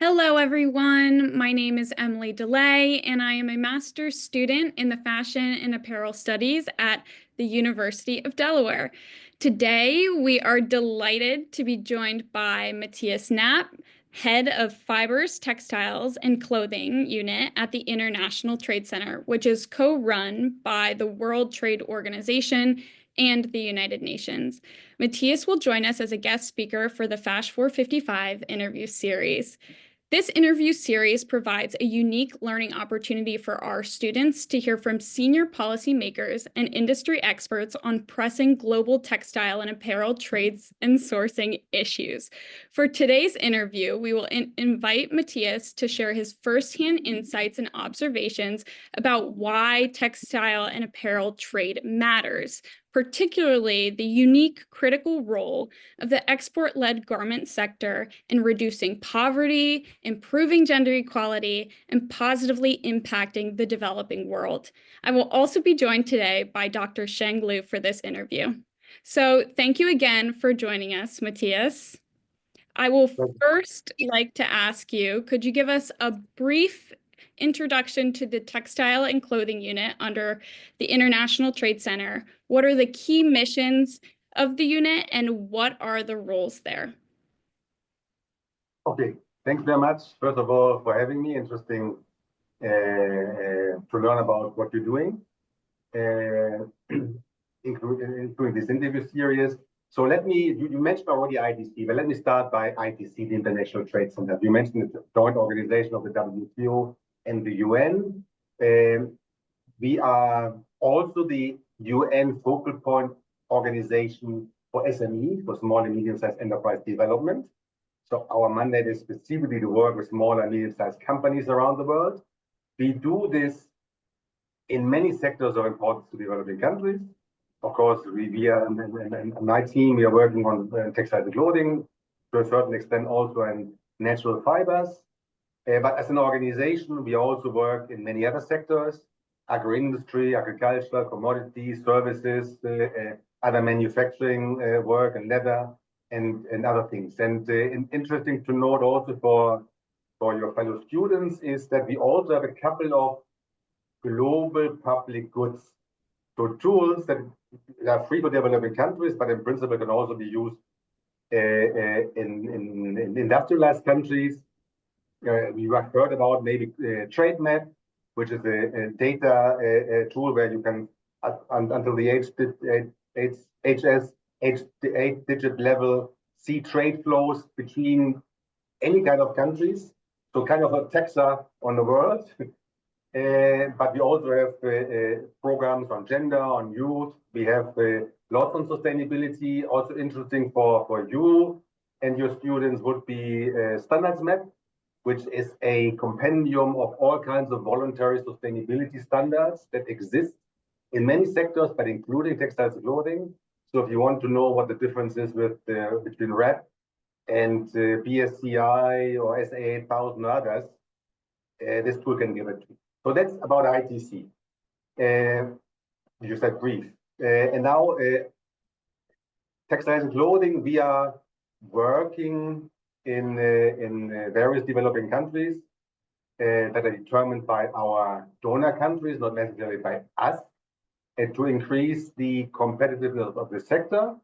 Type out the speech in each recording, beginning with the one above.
Hello, everyone. My name is Emilie Delaye, and I am a master's student in the Fashion and Apparel Studies at the University of Delaware. Today, we are delighted to be joined by Matthias Knappe, head of Fibres, Textiles, and Clothing Unit at the International Trade Center, which is co-run by the World Trade Organization and the United Nations. Matthias will join us as a guest speaker for the FASH 455 interview series. This interview series provides a unique learning opportunity for our students to hear from senior policymakers and industry experts on pressing global textile and apparel trades and sourcing issues. For today's interview, we will invite Matthias to share his firsthand insights and observations about why textile and apparel trade matters, particularly the unique critical role of the export-led garment sector in reducing poverty, improving gender equality, and positively impacting the developing world. I will also be joined today by Dr. Sheng Lu for this interview. So thank you again for joining us, Matthias. I will first like to ask you, could you give us a brief introduction to the Textile and Clothing Unit under the International Trade Center? What are the key missions of the unit and what are the roles there? Okay, thanks very much, first of all, for having me. Interesting to learn about what you're doing, including this interview series. So you mentioned already ITC, but let me start by ITC, the International Trade Center. You mentioned it's a joint organization of the WTO and the UN. We are also the UN focal point organization for SME, for small and medium-sized enterprise development. So our mandate is specifically to work with small and medium-sized companies around the world. We do this in many sectors of importance to developing countries. Of course, we are, in my team, we are working on textile and clothing, to a certain extent also in natural fibers. But as an organization, we also work in many other sectors: agro-industry, agriculture, commodities, services, other manufacturing work, and leather, and other things. And interesting to note also for your fellow students is that we also have a couple of global public goods. So tools that are free for developing countries, but in principle can also be used in industrialized countries. You have heard about maybe TradeMap, which is a data tool where you can, until the eight-digit level, see trade flows between any kind of countries. So kind of a taxa on the world. But we also have programs on gender, on youth. We have lots on sustainability. Also interesting for you and your students would be Standards Map, which is a compendium of all kinds of voluntary sustainability standards that exist in many sectors, but including textiles and clothing. So if you want to know what the difference is between REP and BSCI or SA 8000 others, this tool can give it to you. So that's about ITC. You said brief. And now, textiles and clothing, we are working in various developing countries that are determined by our donor countries, not necessarily by us, to increase the competitiveness of the sector,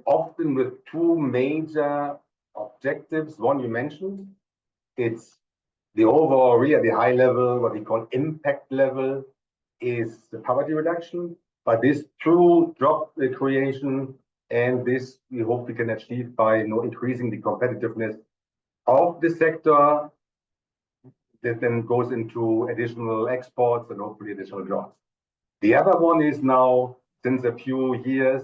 often with two major objectives. One you mentioned, it's the overall, really the high level, what we call impact level, is the poverty reduction. But this through job creation, and this we hope we can achieve by increasing the competitiveness of the sector that then goes into additional exports and hopefully additional jobs. The other one is now, since a few years,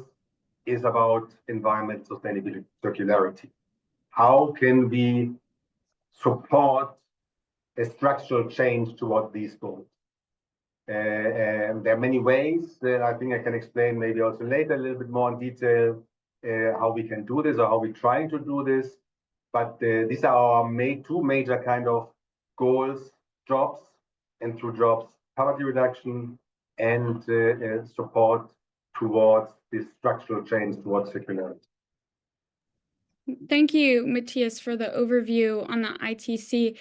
is about environmental sustainability, circularity. How can we support a structural change toward these goals? And there are many ways that I think I can explain maybe also later a little bit more in detail how we can do this or how we're trying to do this. But these are our two major kind of goals: jobs, and through jobs, poverty reduction, and support towards this structural change towards circularity. Thank you, Matthias, for the overview on the ITC.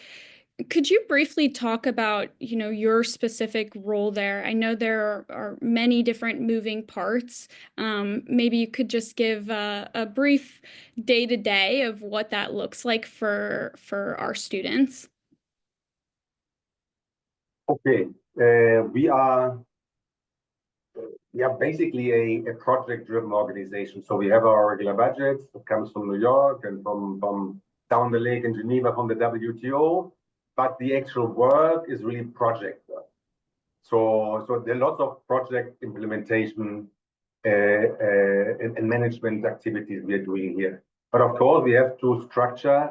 Could you briefly talk about, your specific role there? I know there are many different moving parts. Maybe you could just give a brief day-to-day of what that looks like for our students. Okay, we are basically a project-driven organization. So we have our regular budgets that comes from New York and from down the lake in Geneva from the WTO, but the actual work is really project work. So there are lots of project implementation and management activities we are doing here. But of course, we have to structure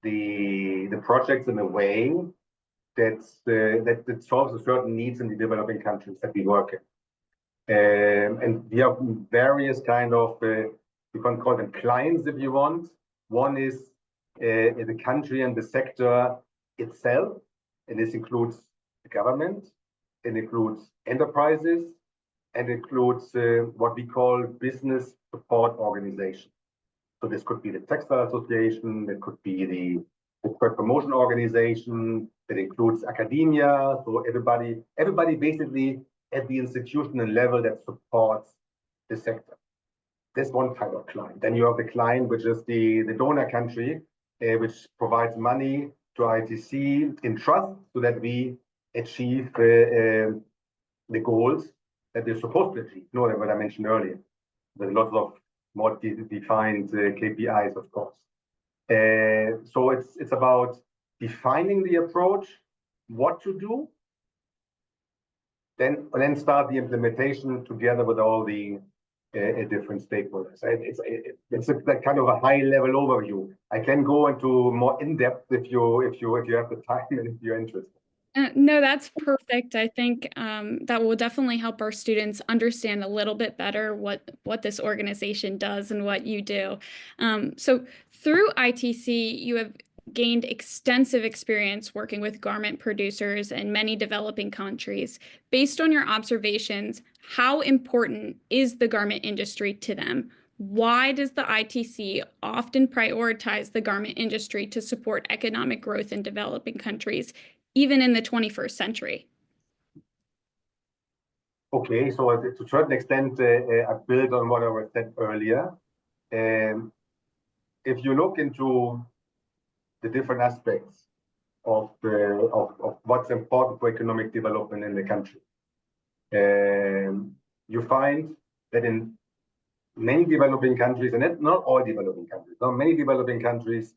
the projects in a way that solves a certain needs in the developing countries that we work in. And we have various kind of, you can call them clients if you want. One is the country and the sector itself, and this includes the government, it includes enterprises, and includes what we call business support organization. So this could be the Textile Association, it could be the trade promotion organization, that includes academia, so everybody basically at the institutional level that supports the sector. That's one type of client. Then you have the client, which is the donor country, which provides money to ITC in trust so that we achieve the goals that we're supposed to achieve. You know what I mentioned earlier. There's lots of more defined KPIs, of course. So it's about defining the approach, what to do, then start the implementation together with all the different stakeholders. It's a kind of a high-level overview. I can go into more in-depth if you have the time and if you're interested. No, that's perfect. I think that will definitely help our students understand a little bit better what this organization does and what you do. So through ITC, you have gained extensive experience working with garment producers in many developing countries. Based on your observations, how important is the garment industry to them? Why does the ITC often prioritize the garment industry to support economic growth in developing countries, even in the 21st century? Okay, so to a certain extent, I build on what I said earlier. If you look into the different aspects of what's important for economic development in the country, you find that in many developing countries, and not all developing countries, but many developing countries,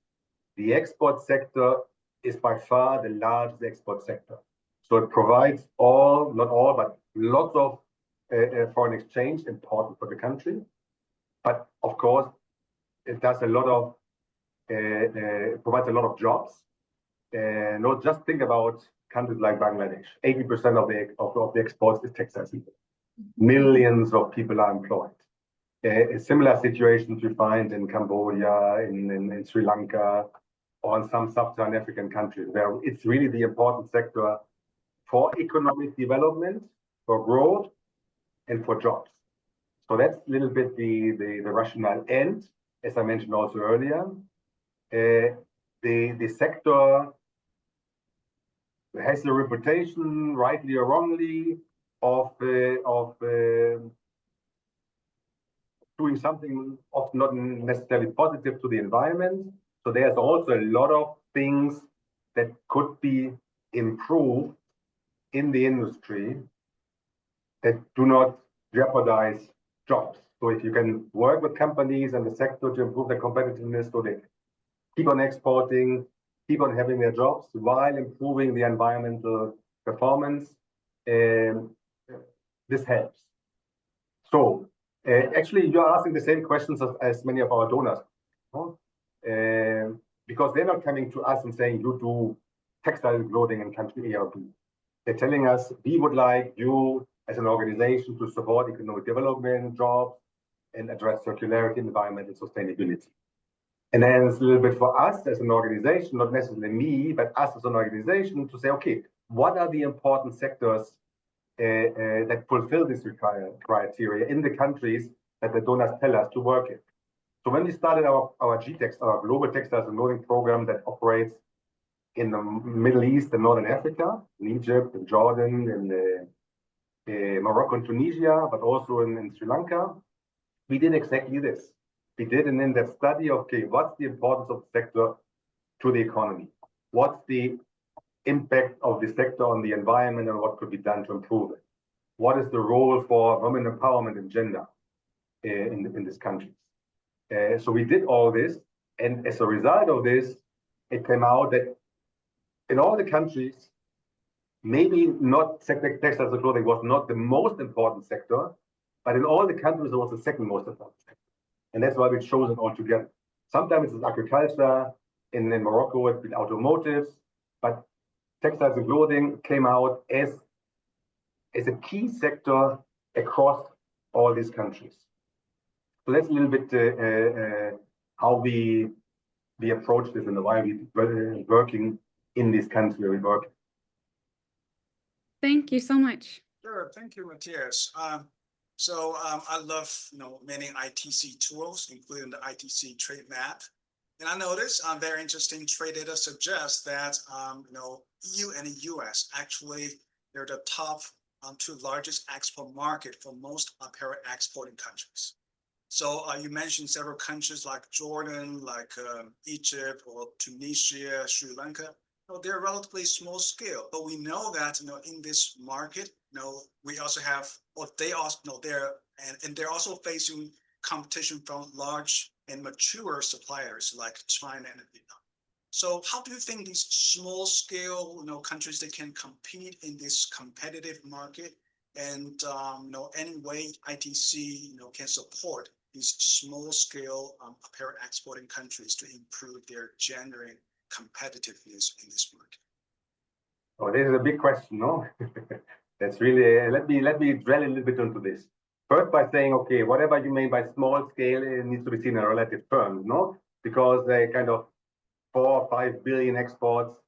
the export sector is by far the largest export sector. So it provides not all, but lots of foreign exchange important for the country. But of course, it does a lot of, it provides a lot of jobs. Not just think about countries like Bangladesh. 80% of the exports is textiles. Millions of people are employed. Similar situations you find in Cambodia, in Sri Lanka, or in some sub-Saharan African countries, where it's really the important sector for economic development, for growth, and for jobs. So that's a little bit the rationale. And as I mentioned also earlier, the sector has a reputation, rightly or wrongly, of doing something often not necessarily positive to the environment. So there's also a lot of things that could be improved in the industry that do not jeopardize jobs. So if you can work with companies and the sector to improve their competitiveness, so they keep on exporting, keep on having their jobs while improving the environmental performance, this helps. So actually, you're asking the same questions as many of our donors, because they're not coming to us and saying, you do textile clothing in country A or B. They're telling us, we would like you as an organization to support economic development, jobs, and address circularity and environmental sustainability. And then it's a little bit for us as an organization, not necessarily me, but us as an organization to say, okay, what are the important sectors that fulfill this criteria in the countries that the donors tell us to work in? So when we started our GTEX, our Global Textiles and Clothing Program that operates in the Middle East and Northern Africa, in Egypt, in Jordan, in Morocco and Tunisia, but also in Sri Lanka, we did exactly this. We did an in-depth study of, okay, what's the importance of the sector to the economy? What's the impact of the sector on the environment and what could be done to improve it? What is the role for women empowerment and gender in these countries? So we did all this, and as a result of this, it came out that in all the countries, maybe not textiles and clothing was not the most important sector, but in all the countries it was the second most important sector. And that's why we chose it all together. Sometimes it's agriculture, in Morocco it's been automotives, but textiles and clothing came out as a key sector across all these countries. So that's a little bit how we approach this and why we're working in this country where we work. Thank you so much. Sure, thank you, Matthias. I love many ITC tools, including the ITC trade map. And I noticed very interesting trade data suggests that EU and the US actually they're the top two largest export market for most apparel exporting countries. So you mentioned several countries like Jordan, like Egypt or Tunisia, Sri Lanka. They're relatively small scale, but we know that in this market, we also have, or they also they're also facing competition from large and mature suppliers like China and Vietnam. So how do you think these small scale countries they can compete in this competitive market, and any way ITC can support these small scale apparel exporting countries to improve their genuine competitiveness in this market? Oh, this is a big question, no? That's really, let me drill a little bit into this. First by saying, okay, whatever you mean by small scale, it needs to be seen in relative terms, no? Because they kind of 4 or 5 billion exports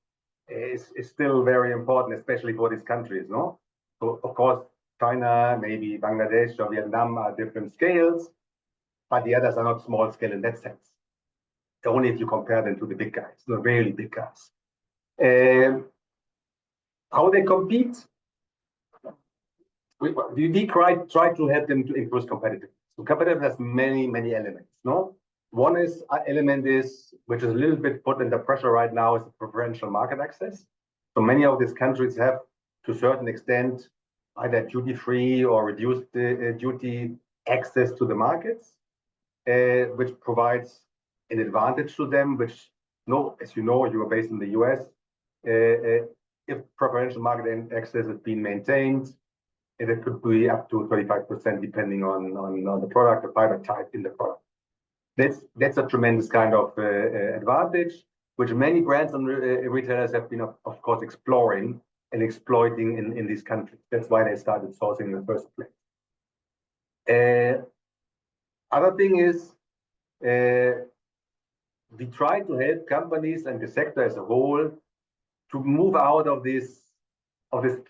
is still very important, especially for these countries, no? So of course, China, maybe Bangladesh or Vietnam are different scales, but the others are not small scale in that sense. Only if you compare them to the big guys, the really big guys. How they compete? We try to help them to increase competitiveness. So competitiveness has many elements. No, one element is which is a little bit put under pressure right now is the preferential market access. So many of these countries have, to a certain extent, either duty-free or reduced duty access to the markets, which provides an advantage to them, which, as you know, you are based in the US. If preferential market access is being maintained, it could be up to 35% depending on the product, the fiber type in the product. That's a tremendous kind of advantage, which many brands and retailers have been, of course, exploring and exploiting in these countries. That's why they started sourcing in the first place. Other thing is, we try to help companies and the sector as a whole to move out of this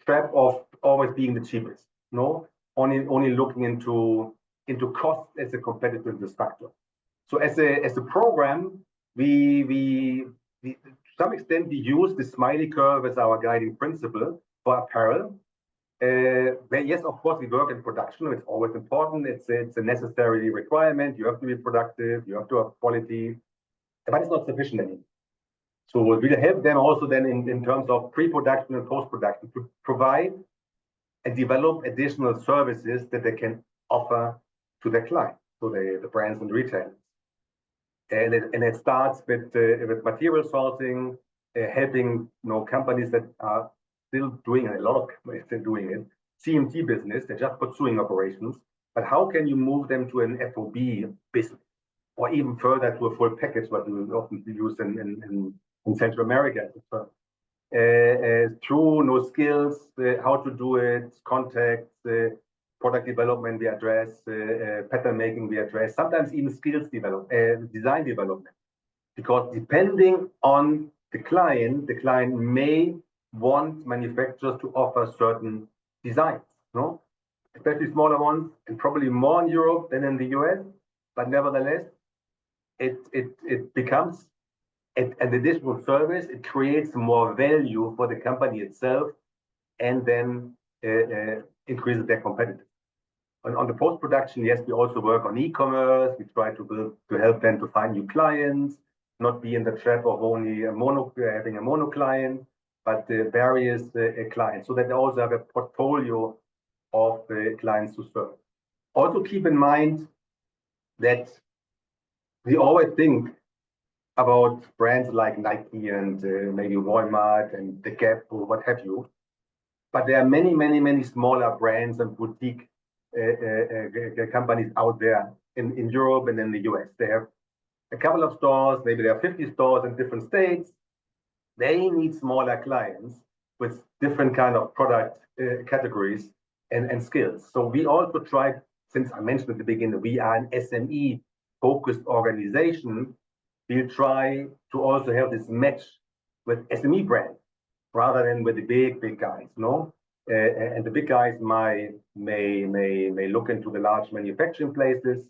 trap of always being the cheapest. No, only looking into cost as a competitive factor. So as a program, we to some extent we use the smiley curve as our guiding principle for apparel. Where, yes, of course, we work in production. It's always important. It's a necessary requirement. You have to be productive. You have to have quality, but it's not sufficient anymore. So we'll help them also then in terms of pre-production and post-production to provide and develop additional services that they can offer to their clients, so the brands and retailers. And it starts with material sourcing, helping companies that are still doing it, a lot of companies still doing it, CMT business, they're just pursuing operations, but how can you move them to an FOB business, or even further to a full package, what we often use in Central America, through skills, how to do it, contacts, product development we address, pattern making we address, sometimes even skills design development. Because depending on the client may want manufacturers to offer certain designs, no? Especially smaller ones, and probably more in Europe than in the US, but nevertheless, it becomes an additional service. It creates more value for the company itself, and then increases their competitiveness. On the post-production, yes, we also work on e-commerce. We try to help them to find new clients, not be in the trap of only having a mono client, but various clients, so that they also have a portfolio of clients to serve. Also keep in mind that we always think about brands like Nike and maybe Walmart and the Gap or what have you. But there are many, many, many smaller brands and boutique companies out there in Europe and in the US. They have a couple of stores, maybe there are 50 stores in different states. They need smaller clients with different kind of product categories and skills. So we also try, since I mentioned at the beginning, we are an SME focused organization. We'll try to also have this match with SME brands rather than with the big guys, no? And the big guys may look into the large manufacturing places.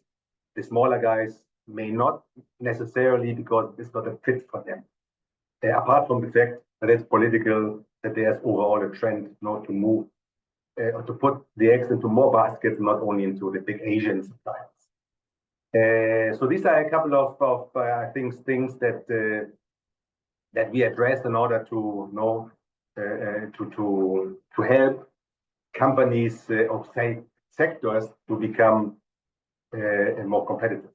The smaller guys may not necessarily, because it's not a fit for them. Apart from the fact that it's political, that there's overall a trend not to move or to put the eggs into more baskets, not only into the big Asian suppliers. So these are a couple of I think things that that we address in order to to help companies of say sectors to become more competitive.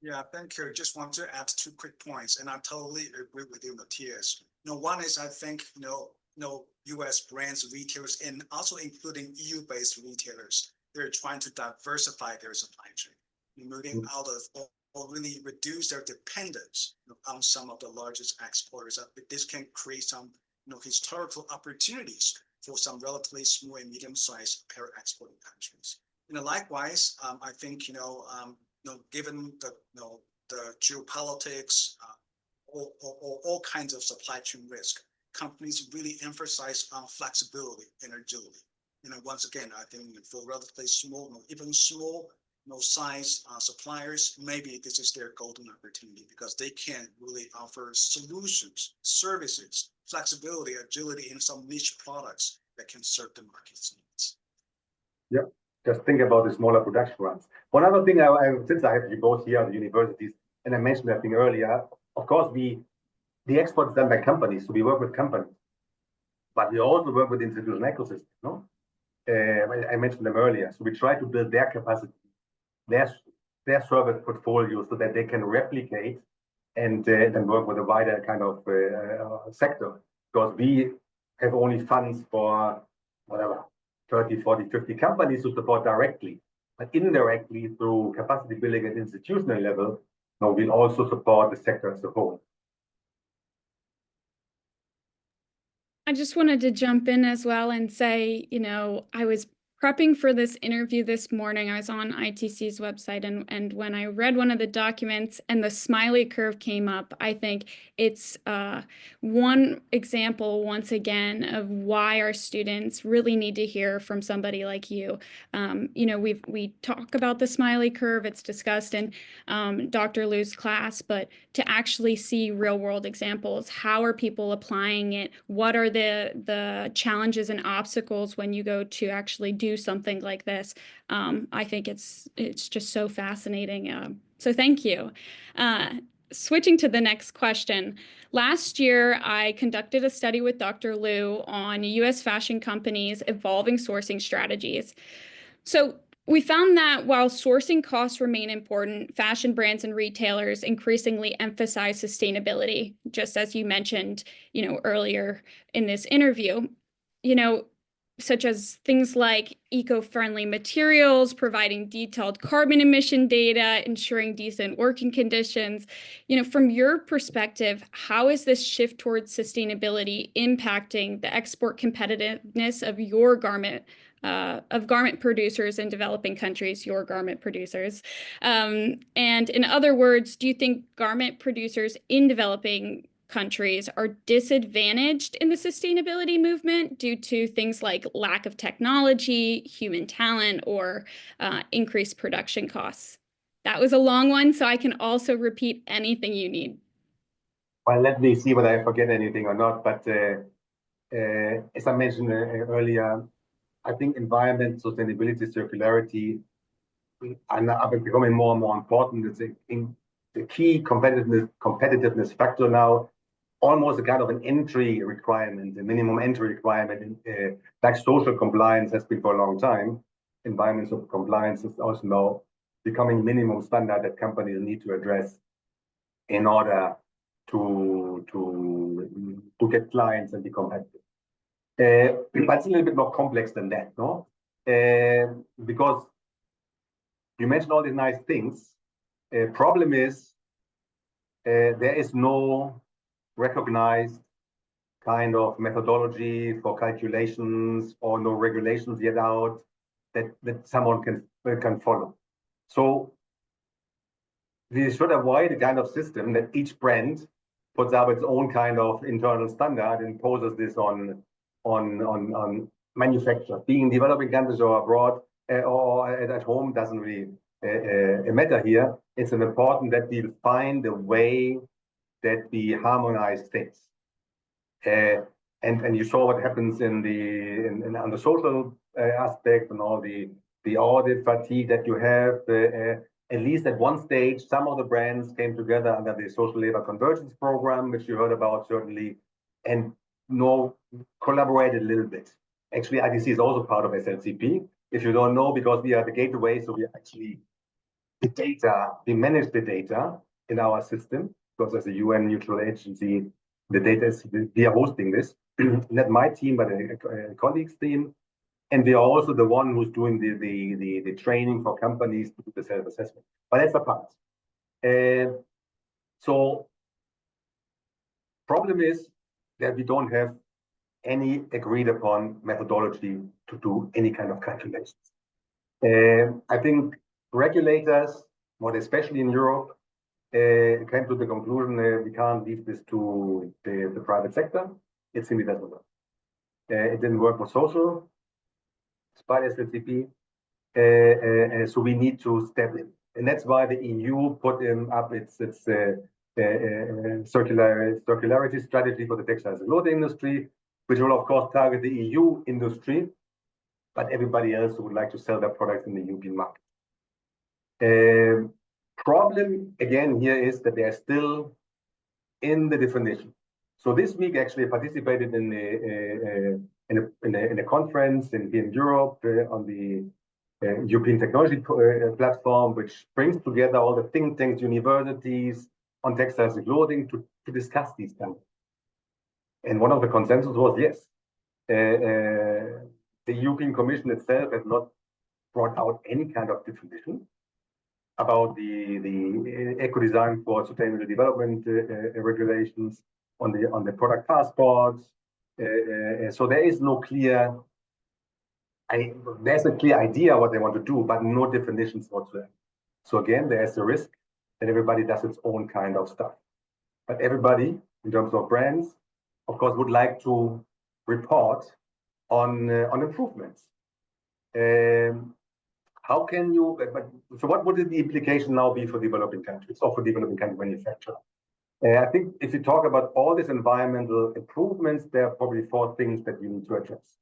Yeah, thank you. Just want to add 2 quick points, and I totally agree with you, Matthias. One is I think U.S. brands, retailers, and also including EU-based retailers, they're trying to diversify their supply chain, moving out of or really reduce their dependence on some of the largest exporters. This can create some historical opportunities for some relatively small and medium-sized apparel exporting countries. Likewise, I think given the geopolitics or all kinds of supply chain risk, companies really emphasize on flexibility and agility. Once again, I think for relatively small, even small size suppliers, maybe this is their golden opportunity, because they can really offer solutions, services, flexibility, agility in some niche products that can serve the market's needs. Yeah, just think about the smaller production runs. One other thing, since I have you both here at the universities, and I mentioned that thing earlier, of course, the export is done by companies, so we work with companies, but we also work with institutional ecosystems, no? I mentioned them earlier, so we try to build their capacity, their service portfolio, so that they can replicate and work with a wider kind of sector, because we have only funds for whatever 30, 40, 50 companies to support directly, but indirectly through capacity building at institutional level, we'll also support the sector as a whole. I just wanted to jump in as well and say, I was prepping for this interview this morning. I was on ITC's website, and when I read one of the documents and the smiley curve came up, I think it's one example, once again, of why our students really need to hear from somebody like you. We talk about the smiley curve. It's discussed in Dr. Lu's class, but to actually see real world examples, how are people applying it? What are the challenges and obstacles when you go to actually do something like this? I think it's just so fascinating. So thank you. Switching to the next question. Last year, I conducted a study with Dr. Lu on U.S. fashion companies' evolving sourcing strategies. So we found that while sourcing costs remain important, fashion brands and retailers increasingly emphasize sustainability, just as you mentioned, earlier in this interview, such as things like eco-friendly materials, providing detailed carbon emission data, ensuring decent working conditions. From your perspective, how is this shift towards sustainability impacting the export competitiveness of your garment producers in developing countries, your garment producers? And in other words, do you think garment producers in developing countries are disadvantaged in the sustainability movement due to things like lack of technology, human talent, or increased production costs? That was a long one, so I can also repeat anything you need. Well, let me see whether I forget anything or not. But as I mentioned earlier, I think environment, sustainability, circularity are becoming more and more important. It's the key competitiveness factor now, almost a kind of an entry requirement, a minimum entry requirement, like social compliance has been for a long time. Environmental compliance is also now becoming minimum standard that companies need to address in order to get clients and be competitive. But it's a little bit more complex than that, no? Because you mentioned all these nice things. Problem is there is no recognized kind of methodology for calculations or no regulations yet out that someone can follow. So we should avoid a kind of system that each brand puts up its own kind of internal standard and imposes this on manufacturers, being in developing countries or abroad or at home doesn't really matter here. It's important that we find a way that we harmonize things. And you saw what happens on the social aspect and all the audit fatigue that you have. At least at one stage, some of the brands came together under the Social Labor Convergence Program, which you heard about certainly, and collaborated a little bit. Actually, ITC is also part of SLCP. If you don't know, because we are the gateway, so we actually the data, we manage the data in our system, because as a UN neutral agency, the data is, we are hosting this, not my team, but a colleague's team. And we are also the one who's doing the training for companies to do the self-assessment. But that's a part. So problem is that we don't have any agreed upon methodology to do any kind of calculations. I think regulators, more especially in Europe, came to the conclusion we can't leave this to the private sector. It simply doesn't work. It didn't work for social, despite SLTP. So we need to step in. And that's why the EU put up its circularity strategy for the textiles and clothing industry, which will, of course, target the EU industry, but everybody else who would like to sell their products in the European market. Problem, again, here is that they are still in the definition. So this week, actually, I participated in a conference in Europe on the European technology platform, which brings together all the think tanks, universities on textiles and clothing to discuss these things. And one of the consensus was, yes, the European Commission itself has not brought out any kind of definition about the eco-design for sustainable development regulations on the product passports. So there is no clear, there's a clear idea what they want to do, but no definitions whatsoever. So again, there's a risk that everybody does its own kind of stuff. But everybody, in terms of brands, of course, would like to report on improvements. How can you, so what would the implication now be for developing countries or for developing country manufacturers? I think if you talk about all these environmental improvements, there are probably 4 things that you need to address.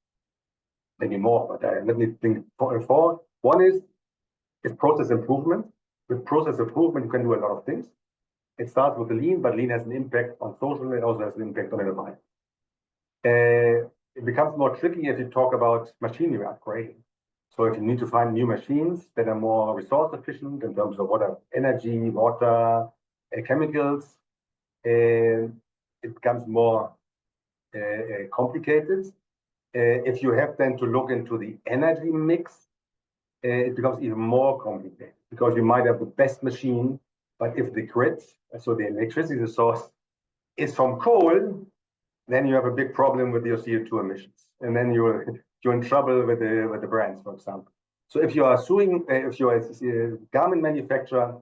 Maybe more, but let me think 4. One is process improvement. With process improvement, you can do a lot of things. It starts with the lean, but lean has an impact on social, it also has an impact on the environment. It becomes more tricky if you talk about machinery upgrading. So if you need to find new machines that are more resource efficient in terms of energy, water, chemicals, it becomes more complicated. If you have then to look into the energy mix, it becomes even more complicated because you might have the best machine, but if the grid, so the electricity source, is from coal, then you have a big problem with your CO2 emissions, and then you're in trouble with the brands, for example. So if you are if you are a garment manufacturer,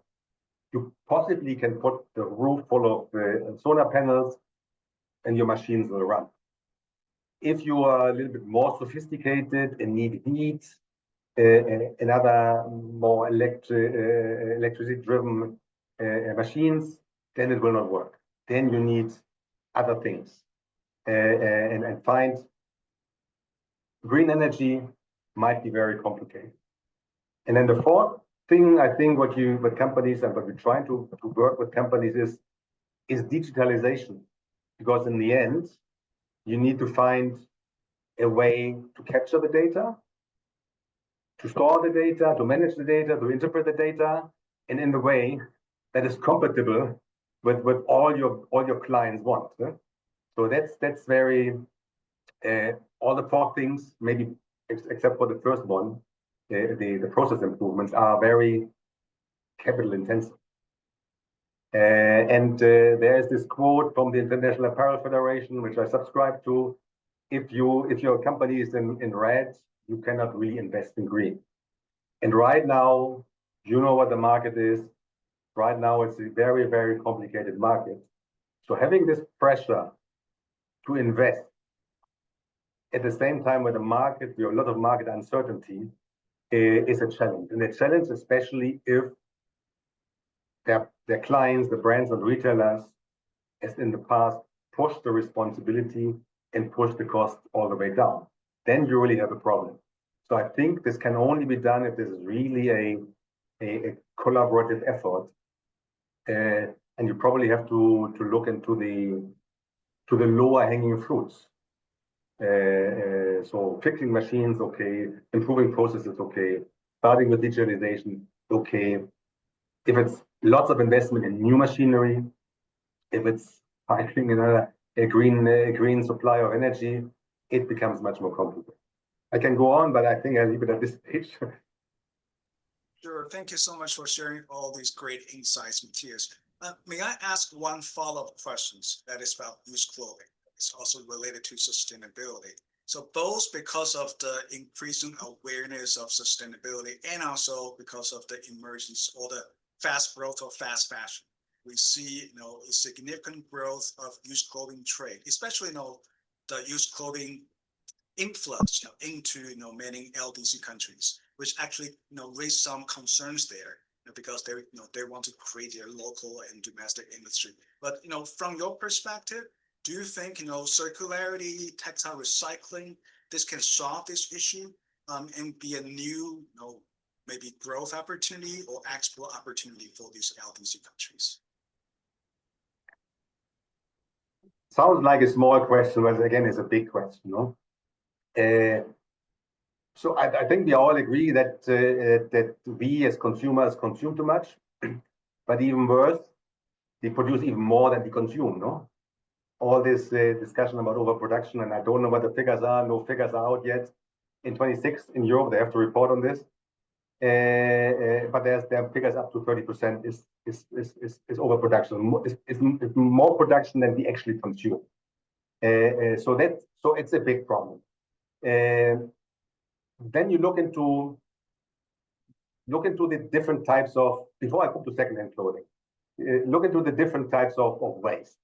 you possibly can put the roof full of solar panels, and your machines will run. If you are a little bit more sophisticated and need heat, another more electricity-driven machines, then it will not work. Then you need other things, and find green energy might be very complicated. And then the fourth thing, I think, what companies and what we're trying to work with companies is digitalization, because in the end, you need to find a way to capture the data, to store the data, to manage the data, to interpret the data, and in the way that is compatible with all your clients want. So that's very all the four things, maybe except for the first one, the process improvements are very capital intensive. And there is this quote from the International Apparel Federation, which I subscribe to: if your company is in red, you cannot really invest in green. And right now, you know what the market is. Right now, it's a very, very complicated market. So having this pressure to invest at the same time with a market, with a lot of market uncertainty, is a challenge. And a challenge, especially if their clients, the brands and retailers, as in the past, push the responsibility and push the cost all the way down. Then you really have a problem. So I think this can only be done if this is really a collaborative effort. And you probably have to look into the lower hanging fruits. So fixing machines, okay. Improving processes, okay. Starting with digitalization, okay. If it's lots of investment in new machinery, if it's finding a green supply of energy, it becomes much more complicated. I can go on, but I think I'll leave it at this stage. Sure. Thank you so much for sharing all these great insights, Matthias. May I ask one follow-up question that is about used clothing? It's also related to sustainability. So both because of the increasing awareness of sustainability and also because of the emergence or the fast growth of fast fashion, we see a significant growth of used clothing trade, especially the used clothing influx into many LDC countries, which actually raise some concerns there because they want to create their local and domestic industry. But from your perspective, do you think circularity, textile recycling, this can solve this issue and be a new maybe growth opportunity or export opportunity for these LDC countries? Sounds like a small question, but again, it's a big question, no? So I think we all agree that that we as consumers consume too much, but even worse, we produce even more than we consume, no? All this discussion about overproduction, and I don't know what the figures are. No figures are out yet. In 26 in Europe, they have to report on this. But there are figures up to 30% is overproduction. It's more production than we actually consume. So it's a big problem. Then you look into the different types of, before I come to secondhand clothing, look into the different types of waste.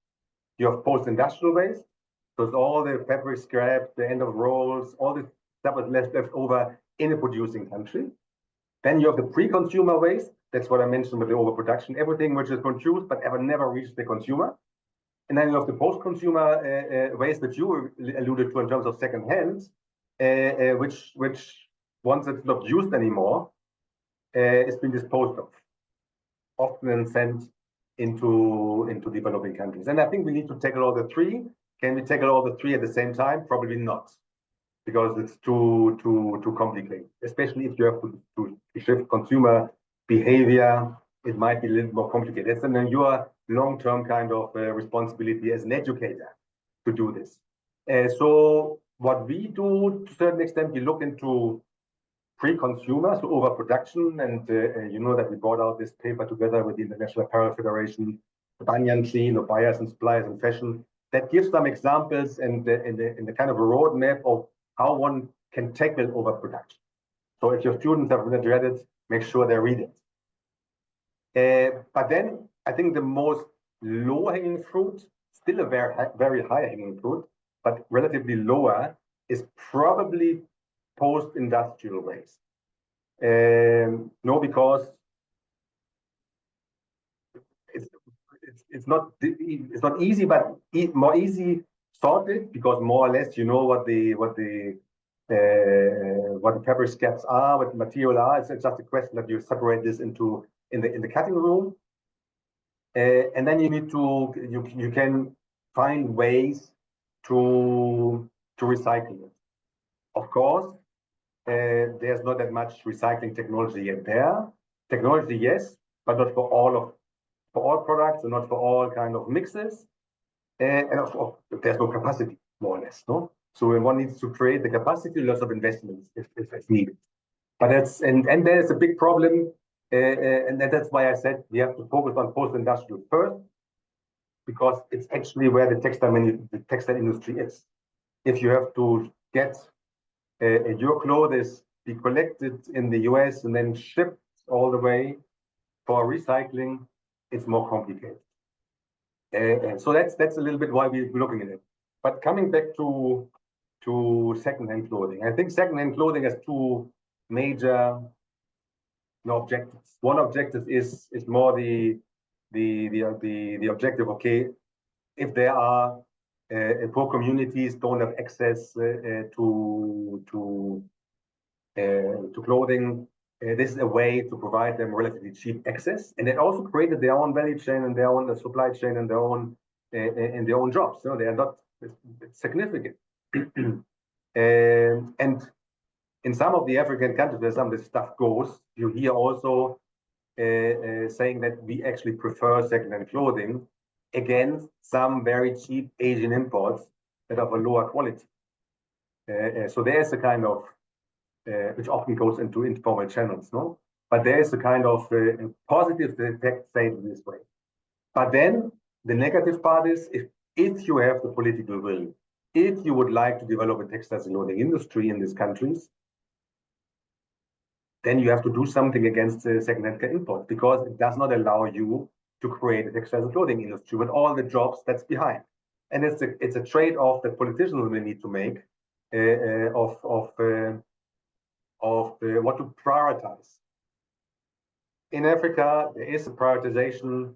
You have post-industrial waste, so it's all the fabric scrap, the end of rolls, all the stuff that's left over in a producing country. Then you have the pre-consumer waste. That's what I mentioned with the overproduction. Everything which is produced but never reaches the consumer. And then you have the post-consumer waste that you alluded to in terms of second-hand, which once it's not used anymore, it's been disposed of, often sent into developing countries. And I think we need to tackle all the three. Can we tackle all the three at the same time? Probably not, because it's too complicated. Especially if you have to shift consumer behavior, it might be a little more complicated. It's in your long-term kind of responsibility as an educator to do this. So what we do to a certain extent, we look into pre-consumer, so overproduction, and you know that we brought out this paper together with the International Apparel Federation, the Banyan Tree, the buyers and suppliers in fashion, that gives some examples and the kind of a roadmap of how one can tackle overproduction. So if your students have not read it, make sure they read it. But then I think the most low-hanging fruit, still a very high-hanging fruit, but relatively lower, is probably post-industrial waste. No, because it's not easy, but more easy sorted, because more or less you know what the fabric scraps are, what the material are. It's just a question that you separate this into in the cutting room, and then you need to you can find ways to recycle it. Of course, there's not that much recycling technology yet there. Technology, yes, but not for all products and not for all kind of mixes. And of course, there's no capacity, more or less, no? So one needs to create the capacity, lots of investments if it's needed. But that's and there's a big problem, and that's why I said we have to focus on post-industrial first, because it's actually where the textile industry is. If you have to get your clothes be collected in the US and then shipped all the way for recycling, it's more complicated. And so that's a little bit why we're looking at it. But coming back to secondhand clothing, I think secondhand clothing has two major objectives. One objective is more the objective. Okay, if there are poor communities don't have access to clothing, this is a way to provide them relatively cheap access, and it also created their own value chain and their own supply chain and their own jobs. So they are not significant. And in some of the African countries where some of this stuff goes, you hear also saying that we actually prefer secondhand clothing against some very cheap Asian imports that are of a lower quality. So there's a kind of which often goes into informal channels, no? But there is a kind of positive effect, say it this way. But then the negative part is if you have the political will, if you would like to develop a textiles and clothing industry in these countries, then you have to do something against the secondhand import, because it does not allow you to create a textiles and clothing industry with all the jobs that's behind. And it's a trade-off that politicians will need to make of what to prioritize. In Africa, there is a prioritization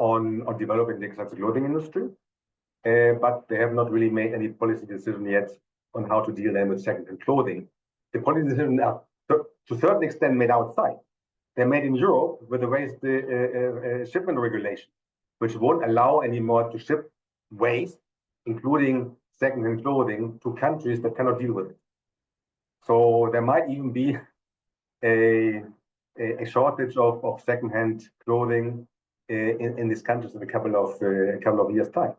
on developing the textiles and clothing industry, but they have not really made any policy decision yet on how to deal then with secondhand clothing. The policy decisions are to a certain extent made outside. They're made in Europe with the waste shipment regulation, which won't allow anymore to ship waste, including secondhand clothing, to countries that cannot deal with it. So there might even be a shortage of secondhand clothing in these countries in a couple of years' time.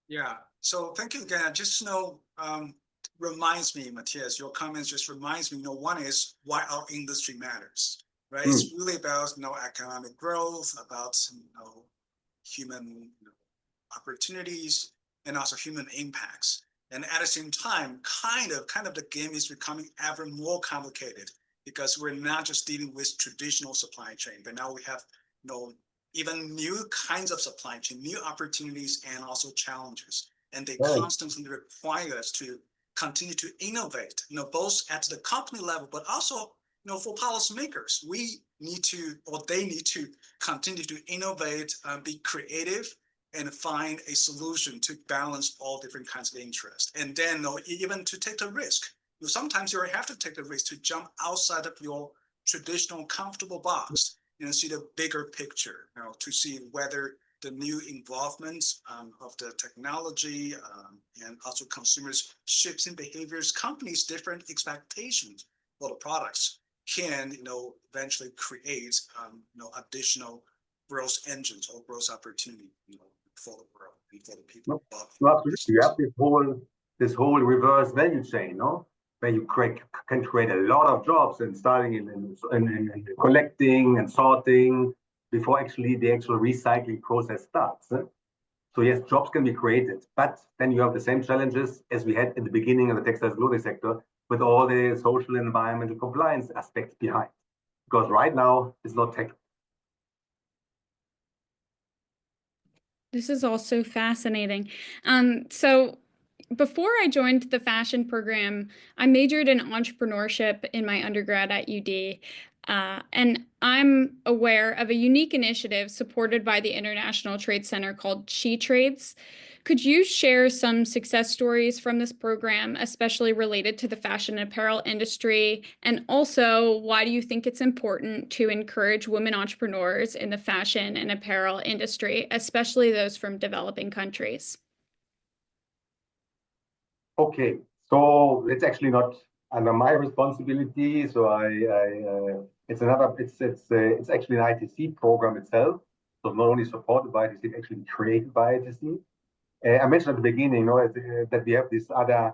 Yeah. So thank you again. Just reminds me, Matthias, your comments just reminds me. One is why our industry matters, right? It's really about economic growth, about human opportunities, and also human impacts. And at the same time, kind of the game is becoming ever more complicated, because we're not just dealing with traditional supply chain, but now we have even new kinds of supply chain, new opportunities, and also challenges. And they constantly require us to continue to innovate, both at the company level, but also, for policymakers. We need to, or they need to continue to innovate, be creative, and find a solution to balance all different kinds of interests. And then even to take the risk. Sometimes you have to take the risk to jump outside of your traditional comfortable box and see the bigger picture, to see whether the new involvements of the technology and also consumers' shifts in behaviors, companies' different expectations for the products can, eventually create, additional growth engines or growth opportunity, for the world and for the people. Absolutely. You have this whole reverse value chain, where you can create a lot of jobs, and starting in collecting and sorting before the actual recycling process starts. So yes, jobs can be created, but then you have the same challenges as we had in the beginning of the textiles clothing sector, with all the social and environmental compliance aspects behind. Because right now it's not technical. This is also fascinating. So Before I joined the fashion program, I majored in entrepreneurship in my undergrad at UD. And I'm aware of a unique initiative supported by the International Trade Center called She Trades. Could you share some success stories from this program, especially related to the fashion and apparel industry? And also, why do you think it's important to encourage women entrepreneurs in the fashion and apparel industry, especially those from developing countries? Okay, so it's actually not under my responsibility. So it's actually an ITC program itself. So not only supported by ITC, it's actually created by ITC. I mentioned at the beginning, that we have these other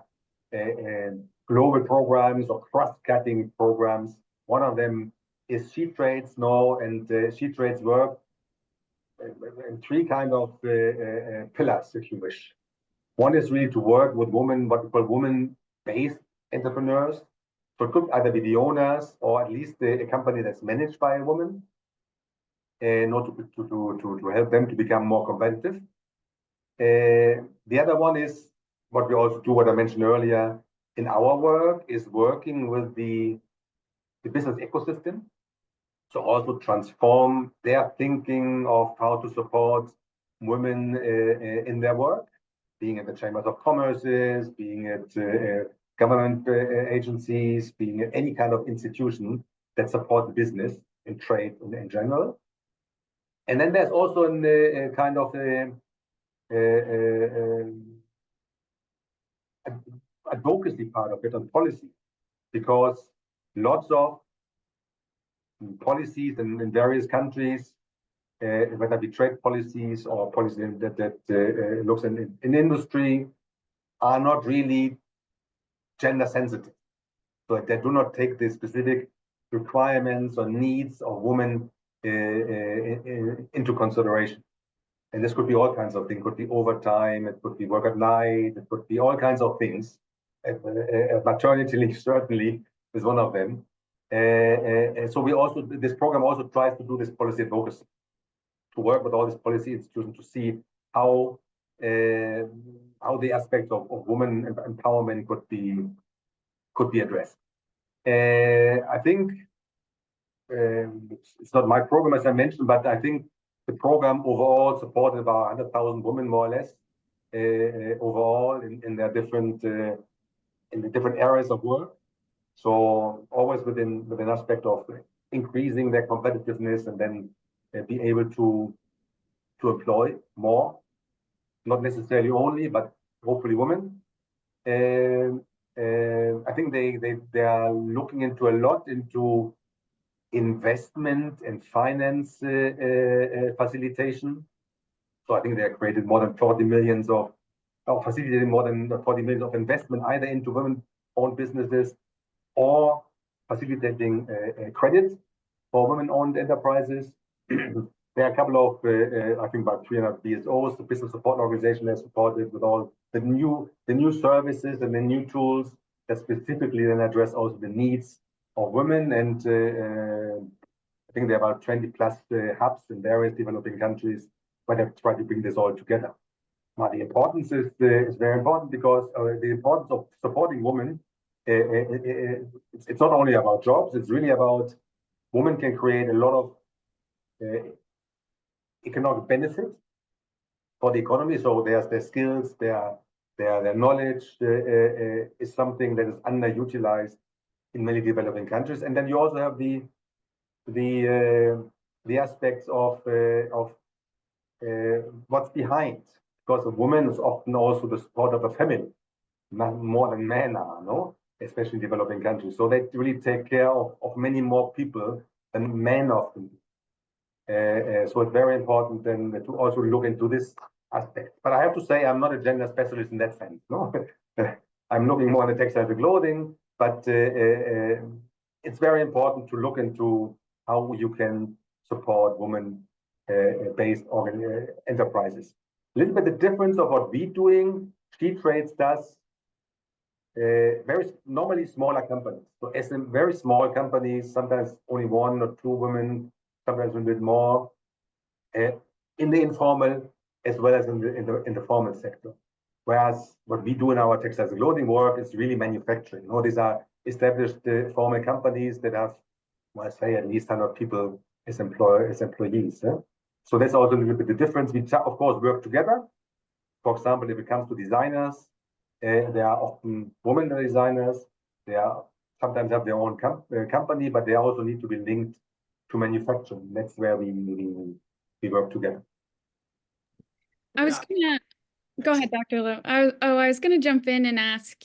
global programs or cross-cutting programs. One of them is She Trades now, and She Trades work in three kind of pillars, if you wish. One is really to work with women, what we call women-based entrepreneurs. So it could either be the owners or at least a company that's managed by a woman, not to help them to become more competitive. The other one is what we also do, what I mentioned earlier in our work, is working with the business ecosystem. So also transform their thinking of how to support women in their work, being at the chambers of commerces, being at government agencies, being at any kind of institution that support the business and trade in general. And then there's also a kind of advocacy part of it on policy, because lots of policies in various countries, whether it be trade policies or policies that looks in industry, are not really gender sensitive. So they do not take the specific requirements or needs of women into consideration. And this could be all kinds of things. It could be overtime, it could be work at night, it could be all kinds of things. Maternity leave certainly is one of them. So this program also tries to do this policy advocacy, to work with all these policy institutions to see how the aspects of women empowerment could be addressed. I think it's not my program, as I mentioned, but I think the program overall supported about 100,000 women, more or less, overall in their different in the different areas of work. So always within an aspect of increasing their competitiveness and then be able to employ more, not necessarily only, but hopefully women. I think they are looking into a lot into investment and finance facilitation. So I think they have created more than 40 millions of, or facilitated more than 40 million of investment either into women-owned businesses or facilitating credit for women-owned enterprises. There are a couple of, I think about 300 BSOs, the business support organization that supported with all the new services and the new tools that specifically then address also the needs of women. And I think there are about 20 plus hubs in various developing countries where they try to bring this all together. Now, the importance is very important because the importance of supporting women, it's not only about jobs, it's really about women can create a lot of economic benefit for the economy. So their skills, their knowledge is something that is underutilized in many developing countries. And then you also have the aspects of what's behind, because a woman is often also the support of a family, more than men are, no? Especially in developing countries. So they really take care of many more people than men often do. So it's very important then to also look into this aspect. But I have to say, I'm not a gender specialist in that sense. No, I'm looking more at the textiles and clothing, but it's very important to look into how you can support women-based enterprises. A little bit the difference of what we're doing, She Trades does very normally smaller companies. So as in very small companies, sometimes only 1 or 2 women, sometimes a bit more, in the informal as well as in the formal sector. Whereas what we do in our textiles and clothing work is really manufacturing. These are established formal companies that have, well, I say, at least 100 people as employees. Yeah? So that's also a little bit the difference. We, of course, work together. For example, if it comes to designers, there are often women designers. They are sometimes have their own company, but they also need to be linked to manufacturing. That's where we work together. I was gonna go ahead, Dr. Lu. I was gonna jump in and ask,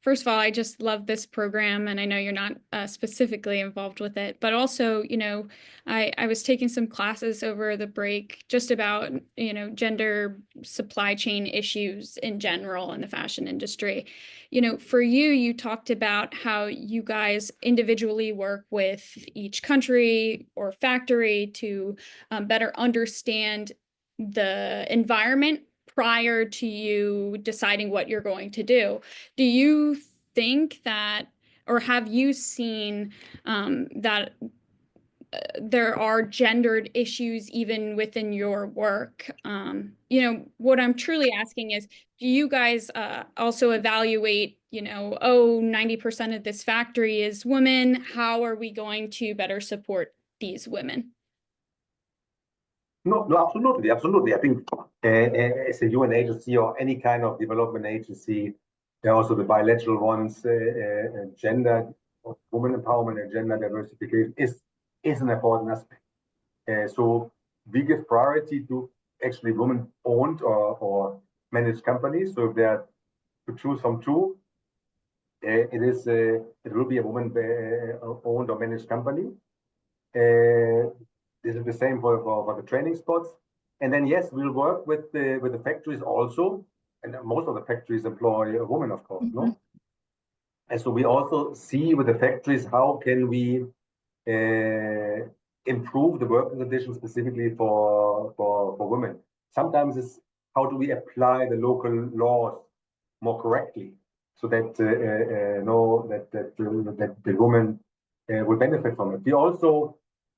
first of all, I just love this program, and I know you're not specifically involved with it, but also, I was taking some classes over the break just about, gender supply chain issues in general in the fashion industry. For you, you talked about how you guys individually work with each country or factory to better understand the environment prior to you deciding what you're going to do. Do you think that, or have you seen that there are gendered issues even within your work? What I'm truly asking is, do you guys also evaluate, 90% of this factory is women? How are we going to better support these women? No, absolutely. I think as a UN agency or any kind of development agency, there are also the bilateral ones, gender, women empowerment and gender diversification is an important aspect. So we give priority to actually women-owned or managed companies. So if they are to choose from two, it will be a woman-owned or managed company. This is the same for the training spots. And then, yes, we'll work with the factories also. And most of the factories employ a woman, of course, no? And so we also see with the factories, how can we improve the working conditions specifically for women. Sometimes it's how do we apply the local laws more correctly so that that the women will benefit from it. We also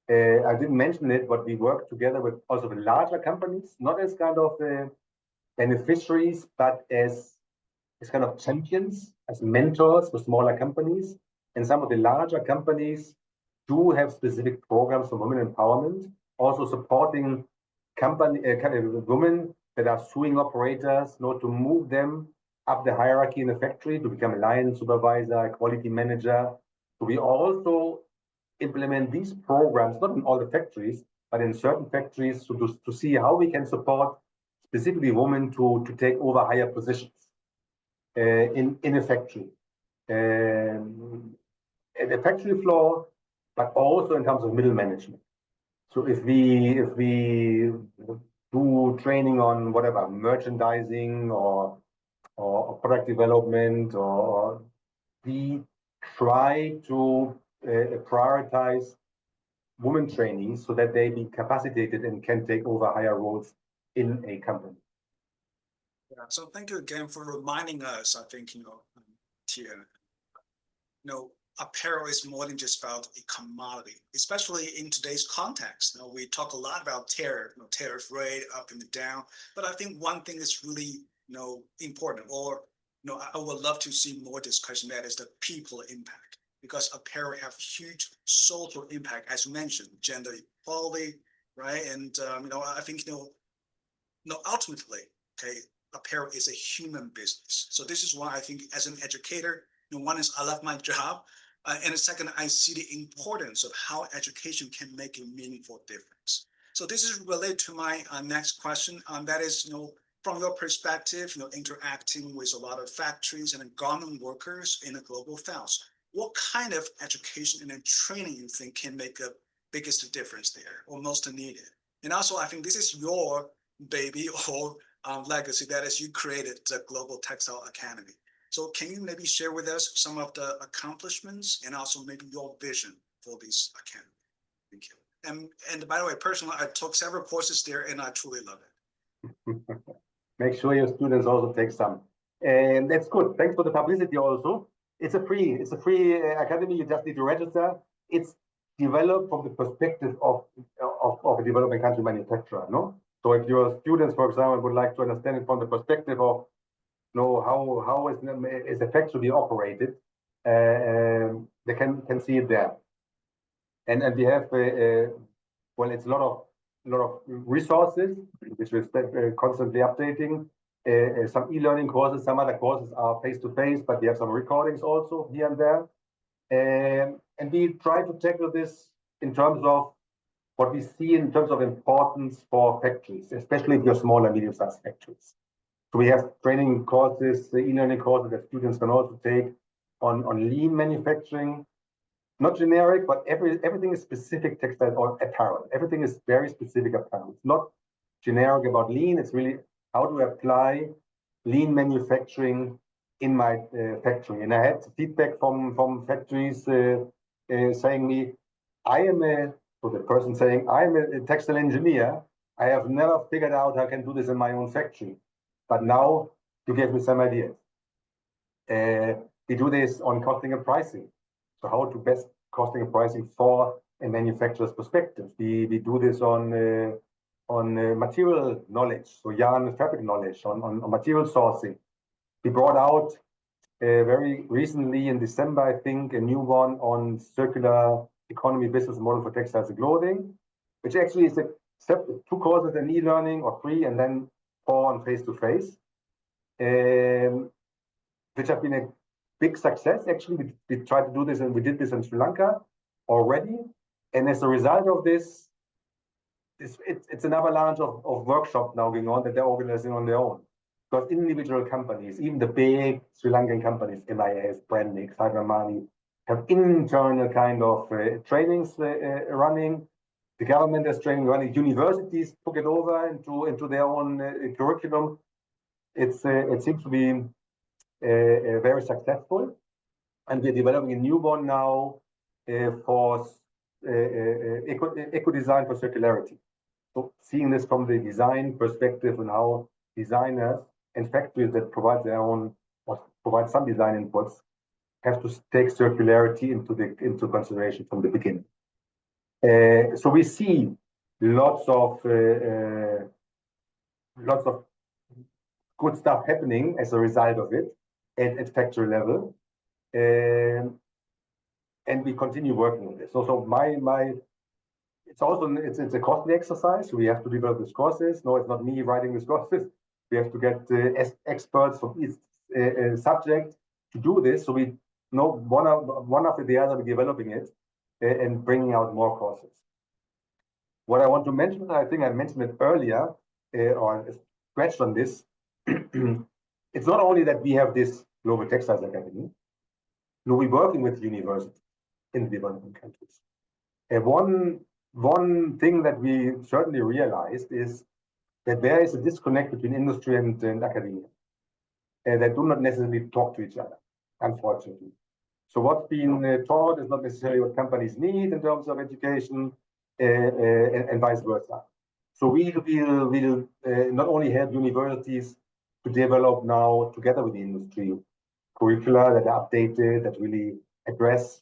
I didn't mention it, but we work together with also the larger companies, not as kind of beneficiaries, but as kind of champions, as mentors for smaller companies. And some of the larger companies do have specific programs for women empowerment, also supporting women that are sewing operators, to move them up the hierarchy in the factory to become a line supervisor, quality manager. So we also implement these programs, not in all the factories, but in certain factories to see how we can support specifically women to take over higher positions in a factory. At the factory floor, but also in terms of middle management. So if we do training on whatever, merchandising or product development, or we try to prioritize women trainees so that they be capacitated and can take over higher roles in a company. Yeah, so thank you again for reminding us. I think, Tia, apparel is more than just about a commodity, especially in today's context. We talk a lot about tariff rate up and down, but I think one thing is really, important, or, I would love to see more discussion, that is the people impact, because apparel have huge social impact, as you mentioned, gender equality, right? And, I think, ultimately, okay, apparel is a human business. So this is why I think as an educator, one is I love my job. And the second, I see the importance of how education can make a meaningful difference. So this is related to my next question. That is, from your perspective, interacting with a lot of factories and garment workers in the global south, what kind of education and training you think can make a biggest difference there or most needed? And also, I think this is your baby or legacy, that is, you created the Global Textile Academy. So can you maybe share with us some of the accomplishments and also maybe your vision for this academy? Thank you. And by the way, personally, I took several courses there and I truly love it. Make sure your students also take some. And that's good. Thanks for the publicity also. It's a free academy. You just need to register. It's developed from the perspective of a developing country manufacturer, no? So if your students, for example, would like to understand it from the perspective of, how is a factory operated, they can see it there. And we have well, it's a lot of resources which we're constantly updating. Some e-learning courses, some other courses are face-to-face, but we have some recordings also here and there. And we try to tackle this in terms of what we see in terms of importance for factories, especially if you're small and medium-sized factories. So we have training courses, e-learning courses that students can also take on lean manufacturing. Not generic, but everything is specific textile or apparel. Everything is very specific apparel. It's not generic about lean. It's really how to apply lean manufacturing in my factory. And I had feedback from factories saying me, so the person saying, I am a textile engineer. I have never figured out how I can do this in my own factory. But now you gave me some ideas. We do this on costing and pricing. So how to best costing and pricing for a manufacturer's perspective. We do this on material knowledge, so yarn and fabric knowledge, on material sourcing. We brought out very recently in December, I think, a new one on circular economy business model for textiles and clothing, which actually is two courses in e-learning or 3, and then 4 on face-to-face, which have been a big success. Actually, we tried to do this, and we did this in Sri Lanka already. And as a result of this, it's an avalanche of workshops now going on that they're organizing on their own. Because individual companies, even the big Sri Lankan companies, MIS, Brandix, Hydramani, have internal kind of trainings running. The government has training running. Universities took it over into their own curriculum. It seems to be very successful, and we're developing a new one now for eco design for circularity. So seeing this from the design perspective and how designers and factories that provide their own or provide some design inputs have to take circularity into consideration from the beginning. So we see lots of good stuff happening as a result of it at factory level, and we continue working on this. So it's a costly exercise. We have to develop these courses. No, it's not me writing these courses. We have to get experts from each subject to do this. So we know one after the other, we're developing it and bringing out more courses. What I want to mention, I think I mentioned it earlier, or scratched on this. It's not only that we have this Global Textiles Academy. No, we're working with universities in the developing countries. One thing that we certainly realized is that there is a disconnect between industry and academia, that do not necessarily talk to each other, unfortunately. So what's been taught is not necessarily what companies need in terms of education, and vice versa. So we will not only help universities to develop now together with the industry curricula that are updated, that really address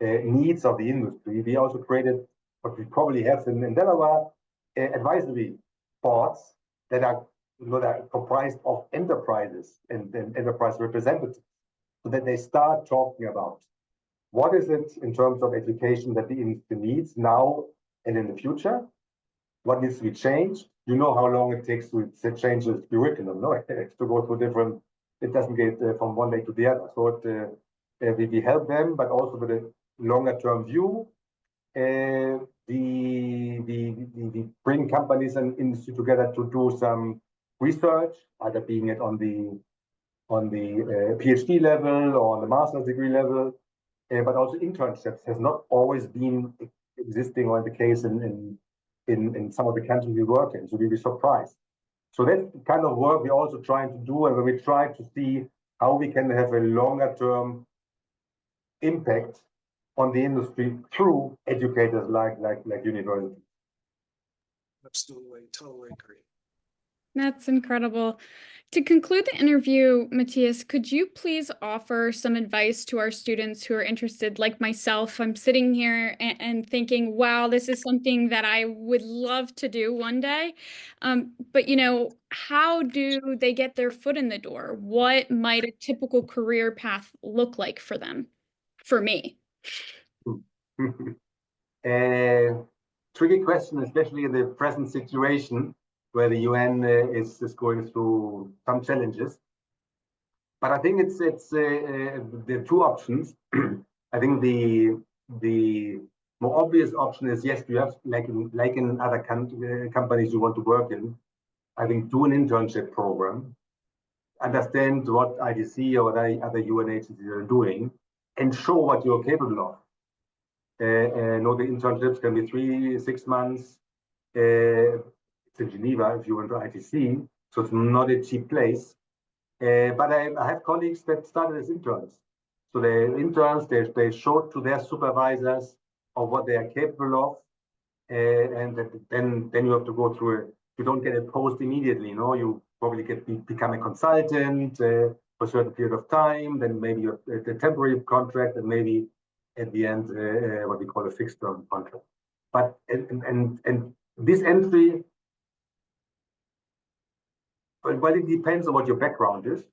needs of the industry. We also created what we probably have in Delaware, advisory boards that are comprised of enterprises and enterprise representatives, so that they start talking about what is it in terms of education that the industry needs now and in the future, what needs to be changed. You know how long it takes to change the curriculum. No, it has to go through different. It doesn't get from one day to the other. So we help them, but also with a longer term view. We bring companies and industry together to do some research, either being it on the PhD level or on the master's degree level, but also internships has not always been existing or the case in some of the countries we work in. So we'll be surprised. So that's the kind of work we're also trying to do, and when we try to see how we can have a longer term impact on the industry through educators like universities. Absolutely, totally agree. That's incredible. To conclude the interview, Matthias, could you please offer some advice to our students who are interested, like myself? I'm sitting here and thinking, wow, this is something that I would love to do one day. But, how do they get their foot in the door? What might a typical career path look like for them? For me. Tricky question, especially in the present situation where the UN is going through some challenges. But I think it's the two options. I think the more obvious option is, yes, you have like in other companies you want to work in. I think do an internship program, understand what IDC or other UN agencies are doing, and show what you're capable of. Know the internships can be 3-6 months. It's in Geneva if you went to ITC, so it's not a cheap place. But I have colleagues that started as interns. So they're interns, they showed to their supervisors of what they are capable of. And then you have to go through it. You don't get a post immediately, you probably become a consultant for a certain period of time, then maybe a temporary contract, and maybe at the end what we call a fixed term contract. But and this entry, well, it depends on what your background is,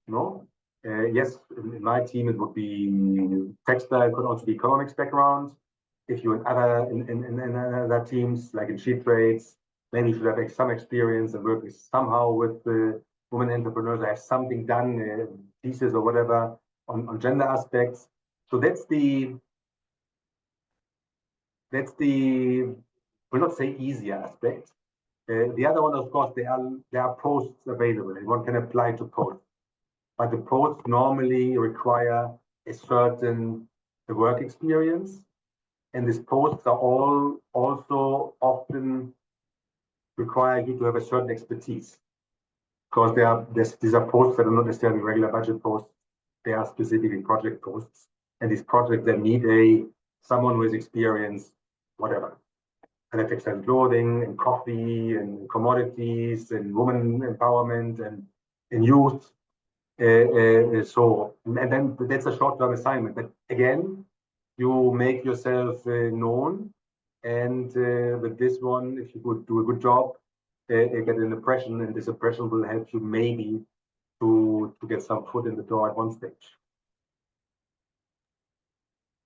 yes, in my team it would be textile, could also be economics background. If you're in other teams, like in sheet trades, maybe you should have some experience and work somehow with women entrepreneurs, or have something done, thesis or whatever, on gender aspects. So that's the will not say easier aspect. The other one, of course, there are posts available, and one can apply to posts. But the posts normally require a certain work experience. And these posts are all also often require you to have a certain expertise, because these are posts that are not necessarily regular budget posts. They are specifically project posts, and these projects that need someone who has experience, whatever, and textile clothing and coffee and commodities and women empowerment and youth. So, and then that's a short-term assignment. But again, you make yourself known, and with this one, if you could do a good job, get an impression, and this impression will help you maybe to get some foot in the door at one stage.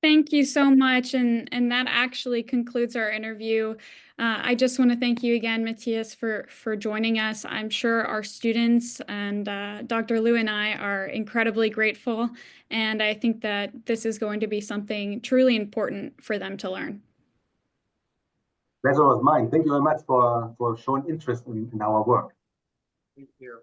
Thank you so much, and that actually concludes our interview. I just want to thank you again, Matthias, for joining us. I'm sure our students and Dr. Lu and I are incredibly grateful, and I think that this is going to be something truly important for them to learn. Pleasure was mine. Thank you very much for showing interest in our work. Thank you.